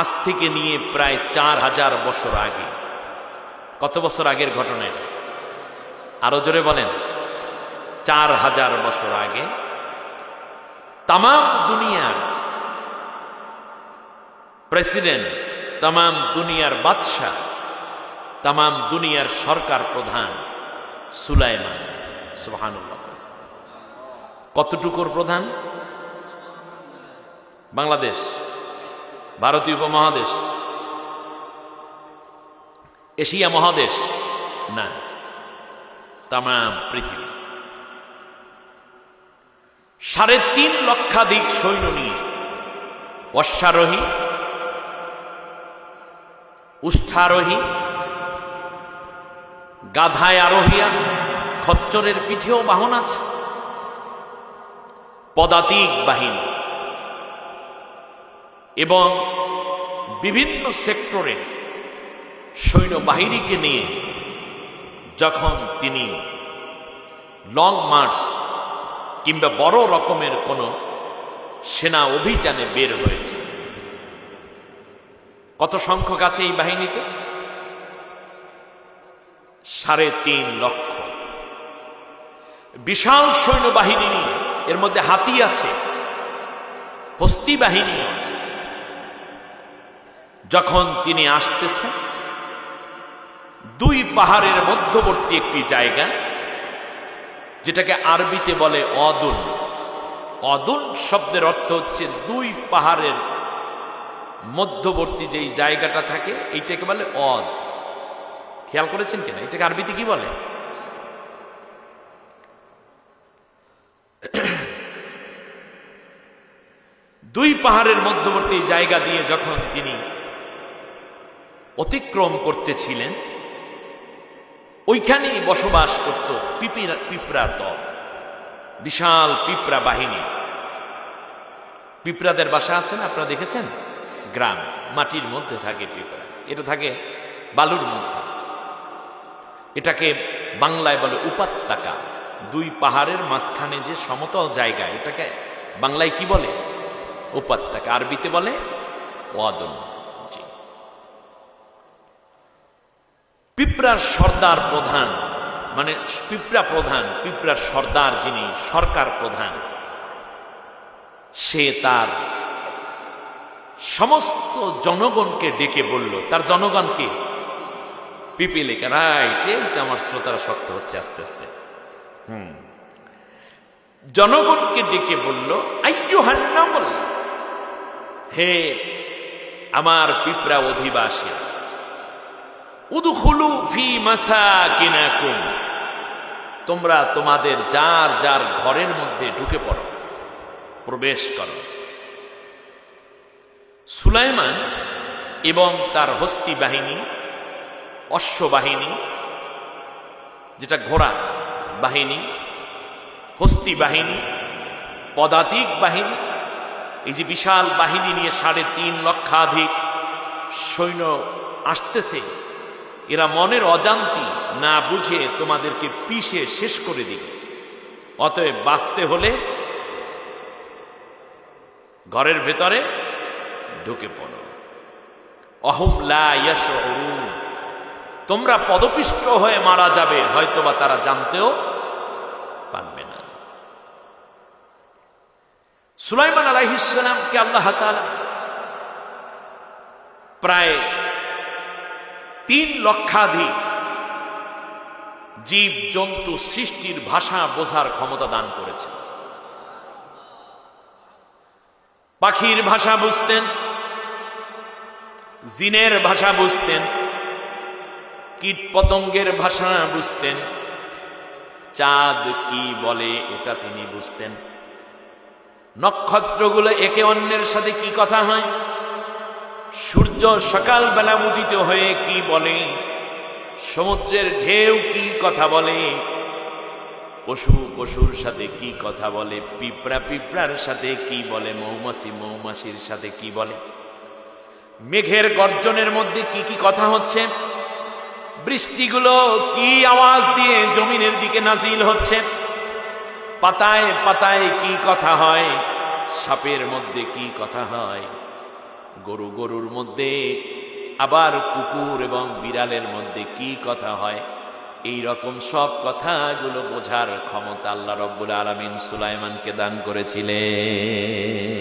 আজ থেকে নিয়ে প্রায় 4000 বছর আগে। কত বছর আগের ঘটনা এটা? আরো জোরে বলেন। 4000 বছর আগে তাম দুনিয়ার প্রেসিডেন্ট, তাম দুনিয়ার বাদশাহ, তাম দুনিয়ার সরকার প্রধান সুলাইমান। সুবহানাল্লাহ। কতটুকুর প্রধান? বাংলাদেশ, ভারতীয় উপমহাদেশ, এশিয়া মহাদেশ না, তাম পৃথিবী। 3.5 লক্ষাধিক সৈন্য নিয়ে অশ্বারোহী, উষ্ঠারোহী, গাধায় আরোহী আছে, খচ্চরের পিঠেও বাহন আছে, পদাতিক বাহিনী এবং বিভিন্ন সেক্টরে সৈন্যবাহিনীকে নিয়ে যখন তিনি লং মার্চ কিংবা বড় রকমের কোন সেনা অভিযানে বের হয়েছে। কত সংখ্যক আছে এই বাহিনীতে? 3.5 লক্ষ। বিশাল সৈন্যবাহিনী নিয়ে, এর মধ্যে হাতি আছে, হস্তি বাহিনী আছে। যখন তিনি আসতেছেন, 2 পাহাড়ের মধ্যবর্তী একটি জায়গা, যেটাকে আরবিতে বলে অদুন। অদুন শব্দের অর্থ হচ্ছে 2 পাহাড়ের মধ্যবর্তী যেই জায়গাটা থাকে, এইটাকে বলে অদ। খেয়াল করেছেন কিনা? এটাকে আরবিতে কি বলে? দুই পাহাড়ের মধ্যবর্তী জায়গা দিয়ে যখন তিনি অতিক্রম করতেছিলেন, ওইখানেই বসবাস করত পিঁপড়ার দল, বিশাল পিঁপড়া বাহিনী। পিঁপড়াদের বাসা আছে না, আপনারা দেখেছেন? গ্রাম, মাটির মধ্যে থাকে পিঁপড়া। এটা থাকে বালুর মধ্যে। এটাকে বাংলায় বলে উপত্যকা। 2 পাহাড়ের মাঝখানে যে সমতল জায়গা, এটাকে বাংলায় কি বলে? উপত্যকা। আরবিতে বলে ওয়াদুন। পিঁপড়ার সর্দার প্রধান, মানে পিঁপড়া প্রধান, পিঁপড়ার সর্দার যিনি সরকার প্রধান, সে তার সমস্ত জনগণকে ডেকে বলল, তার জনগণকে পিপিলিকা, রাইট, এই তো আমার শ্রোতারা শক্ত হচ্ছে আস্তে আস্তে। জনগণকে ডেকে বলল, আইয়ুহান নামল, হে আমার পিঁপড়া অধিবাসী, উদখুলু ফি মাসাকিনাকুম, তোমরা তোমাদের যার যার ঘরের মধ্যে ঢুকে পড়ো, প্রবেশ করো। সুলাইমান এবং তার হস্তি বাহিনী, অশ্ববাহিনী, যেটা ঘোড়া বাহিনী, হস্তি বাহিনী, পদাতিক বাহিনী, এই যে বিশাল বাহিনী নিয়ে 3.5 লক্ষাধিক সৈন্য আসতেছে, এরা মনের অজান্তি না বুঝে তোমাদেরকে পিষে শেষ করে দিবে। অতএব বাঁচতে হলে ঘরের ভেতরে ঢুকে পড়ো। অহুম লা ইয়াশউরুন, তোমরা পদপিষ্ট হয়ে মারা যাবে, হয়তোবা তারা জানতেও পারবে না। সুলাইমান আলাইহিস সালামকে আল্লাহ তাআলা প্রায় 3 লক্ষাধিক জীব জন্তু সৃষ্টির ভাষা বোঝার ক্ষমতা দান করেছে। পাখির ভাষা বুঝতেন, জিনের ভাষা বুঝতেন, কীট পতঙ্গের ভাষা বুঝতেন, চাঁদ কি বলে এটা তিনি বুঝতেন, নক্ষত্রগুলো একে অন্যের সাথে কি কথা হয়, সূর্য সকালবেলা উদিত হয়ে কি বলে, সমুদ্রের ঢেউ কি কথা বলে, পশু পশুর সাথে কি কথা বলে, পিঁপড়া পিঁপড়ার সাথে কি বলে, মৌমাছি মৌমাছির সাথে কি বলে, মেঘের গর্জনের মধ্যে কি কি কথা হচ্ছে, বৃষ্টিগুলো কি আওয়াজ দিয়ে জমিনের দিকে নাজিল হচ্ছে, পাতায় পাতায় কি কথা হয়, সাপের মধ্যে কি কথা হয়, গরুর মধ্যে আবার কুকুর এবং বিড়ালের মধ্যে কি কথা হয়, এই রকম সব কথাগুলো বোঝার ক্ষমতা আল্লাহ রব্বুল আলামিন সুলাইমানকে দান করেছিলেন।